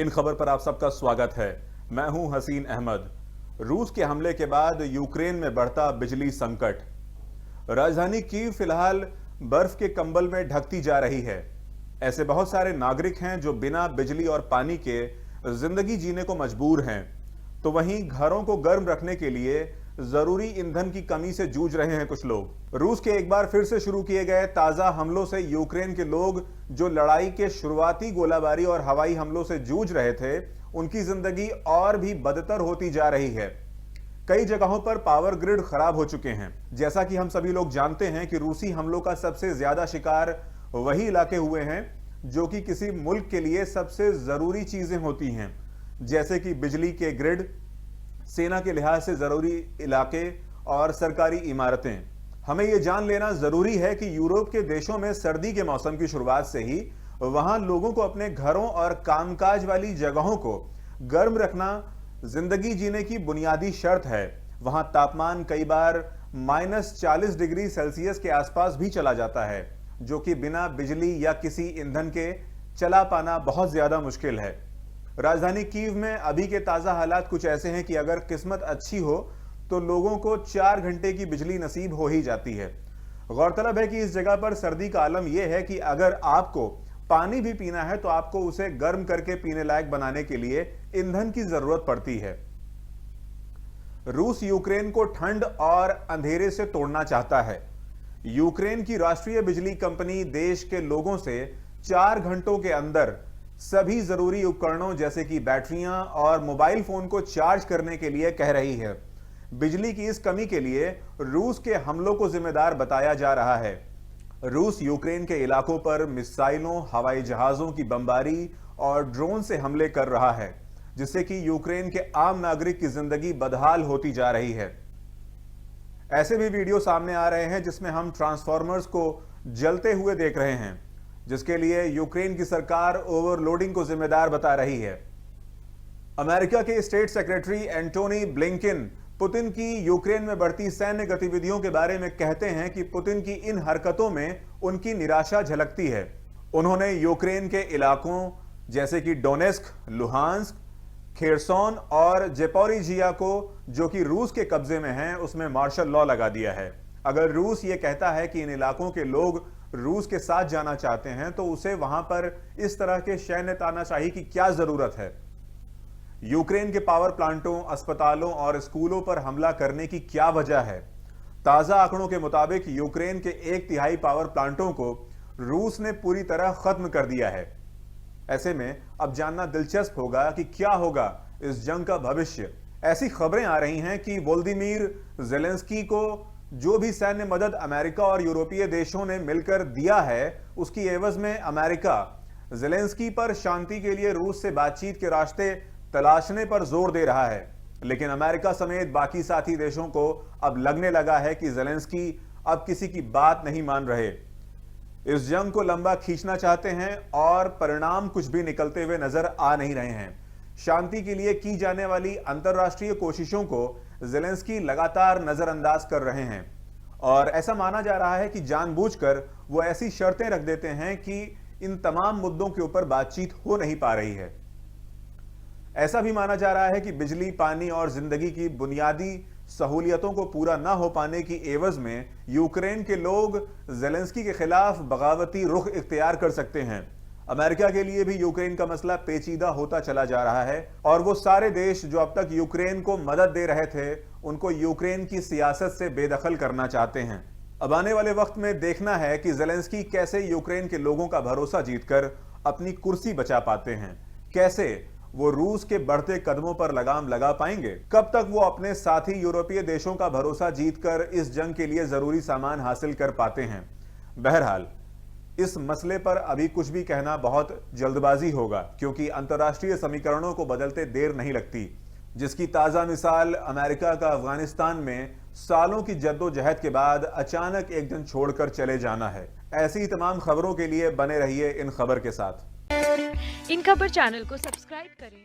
इन खबर पर आप सबका स्वागत है। मैं हूं हसीन अहमद। रूस के हमले के बाद यूक्रेन में बढ़ता बिजली संकट। राजधानी कीव फिलहाल बर्फ के कंबल में ढकती जा रही है। ऐसे बहुत सारे नागरिक हैं जो बिना बिजली और पानी के जिंदगी जीने को मजबूर हैं। तो वहीं घरों को गर्म रखने के लिए जरूरी ईंधन की कमी से जूझ रहे हैं कुछ लोग। रूस के एक बार फिर से शुरू किए गए ताजा हमलों से यूक्रेन के लोग जो लड़ाई के शुरुआती गोलाबारी और हवाई हमलों से जूझ रहे थे, उनकी जिंदगी और भी बदतर होती जा रही है। कई जगहों पर पावर ग्रिड खराब हो चुके हैं। जैसा कि हम सभी लोग जानते हैं कि रूसी हमलों का सबसे ज्यादा शिकार वही इलाके हुए हैं जो कि किसी मुल्क के लिए सबसे जरूरी चीजें होती हैं, जैसे कि बिजली के ग्रिड, सेना के लिहाज से जरूरी इलाके और सरकारी इमारतें। हमें यह जान लेना जरूरी है कि यूरोप के देशों में सर्दी के मौसम की शुरुआत से ही वहां लोगों को अपने घरों और कामकाज वाली जगहों को गर्म रखना जिंदगी जीने की बुनियादी शर्त है। वहां तापमान कई बार -40 डिग्री सेल्सियस के आसपास भी चला जाता है, जो कि बिना बिजली या किसी ईंधन के चला पाना बहुत ज्यादा मुश्किल है। राजधानी कीव में अभी के ताजा हालात कुछ ऐसे हैं कि अगर किस्मत अच्छी हो तो लोगों को 4 घंटे की बिजली नसीब हो ही जाती है। गौरतलब है कि इस जगह पर सर्दी का आलम यह है कि अगर आपको पानी भी पीना है तो आपको उसे गर्म करके पीने लायक बनाने के लिए ईंधन की जरूरत पड़ती है। रूस यूक्रेन को ठंड और अंधेरे से तोड़ना चाहता है। यूक्रेन की राष्ट्रीय बिजली कंपनी देश के लोगों से 4 घंटों के अंदर सभी जरूरी उपकरणों जैसे कि बैटरियां और मोबाइल फोन को चार्ज करने के लिए कह रही है। बिजली की इस कमी के लिए रूस के हमलों को जिम्मेदार बताया जा रहा है। रूस यूक्रेन के इलाकों पर मिसाइलों, हवाई जहाजों की बमबारी और ड्रोन से हमले कर रहा है, जिससे कि यूक्रेन के आम नागरिक की जिंदगी बदहाल होती जा रही है। ऐसे भी वीडियो सामने आ रहे हैं जिसमें हम ट्रांसफॉर्मर्स को जलते हुए देख रहे हैं, जिसके लिए यूक्रेन की सरकार ओवरलोडिंग को जिम्मेदार बता रही है। अमेरिका के state secretary Antony Blinken Putin की यूक्रेन में बढ़ती सैन्य गतिविधियों के बारे में कहते हैं कि पुतिन की इन हरकतों में उनकी निराशा झलकती है। उन्होंने यूक्रेन के इलाकों जैसे कि डोनेस्क, लुहांस्क, खेरसोन और जेपोरिजिया को, जो कि रूस के कब्जे में हैं, उसमें मार्शल लॉ लगा दिया है। अगर रूस ये कहता है कि इन इलाकों के लोग रूस के साथ जाना चाहते हैं तो उसे वहां पर इस तरह के सैन्य तानाशाही की क्या जरूरत है? यूक्रेन के पावर प्लांटों, अस्पतालों और स्कूलों पर हमला करने की क्या वजह है? ताजा आंकड़ों के मुताबिक यूक्रेन के 1/3 पावर प्लांटों को रूस ने पूरी तरह खत्म कर दिया है। ऐसे में अब जानना दिलचस्प होगा कि क्या होगा इस जंग का भविष्य। ऐसी खबरें आ रही हैं कि वोल्दिमीर ज़ेलेंस्की को जो भी सैन्य मदद अमेरिका और यूरोपीय देशों ने मिलकर दिया है, उसकी एवज में अमेरिका ज़ेलेंस्की पर शांति के लिए रूस से बातचीत के रास्ते तलाशने पर जोर दे रहा है। लेकिन अमेरिका समेत बाकी साथी देशों को अब लगने लगा है कि ज़ेलेंस्की अब किसी की बात नहीं मान रहे। इस जंग को लंबा खींचना चाहते हैं और परिणाम कुछ भी निकलते हुए नजर आ नहीं रहे हैं। शांति के लिए की जाने वाली अंतरराष्ट्रीय कोशिशों को ज़ेलेंस्की लगातार नजरअंदाज कर रहे हैं और ऐसा माना जा रहा है कि जानबूझकर वो ऐसी शर्तें रख देते हैं कि इन तमाम मुद्दों के ऊपर बातचीत हो नहीं पा रही है। ऐसा भी माना जा रहा है कि बिजली, पानी और जिंदगी की बुनियादी सहूलियतों को पूरा ना हो पाने की एवज में यूक्रेन के लोग ज़ेलेंस्की के खिलाफ बगावती रुख इख्तियार कर सकते हैं। अमेरिका के लिए भी यूक्रेन का मसला पेचीदा होता चला जा रहा है और वो सारे देश जो अब तक यूक्रेन को मदद दे रहे थे, उनको यूक्रेन की सियासत से बेदखल करना चाहते हैं। अब आने वाले वक्त में देखना है कि ज़ेलेंस्की कैसे यूक्रेन के लोगों का भरोसा जीतकर अपनी कुर्सी बचा पाते हैं, कैसे वो रूस के बढ़ते कदमों पर लगाम लगा पाएंगे, कब तक वो अपने साथी यूरोपीय देशों का भरोसा जीतकर इस जंग के लिए जरूरी सामान हासिल कर पाते हैं। बहरहाल इस मसले पर अभी कुछ भी कहना बहुत जल्दबाजी होगा, क्योंकि अंतर्राष्ट्रीय समीकरणों को बदलते देर नहीं लगती, जिसकी ताजा मिसाल अमेरिका का अफगानिस्तान में सालों की जद्दोजहद के बाद अचानक एक दिन छोड़कर चले जाना है। ऐसी तमाम खबरों के लिए बने रहिए इन खबर के साथ। इन खबर चैनल को सब्सक्राइब करें।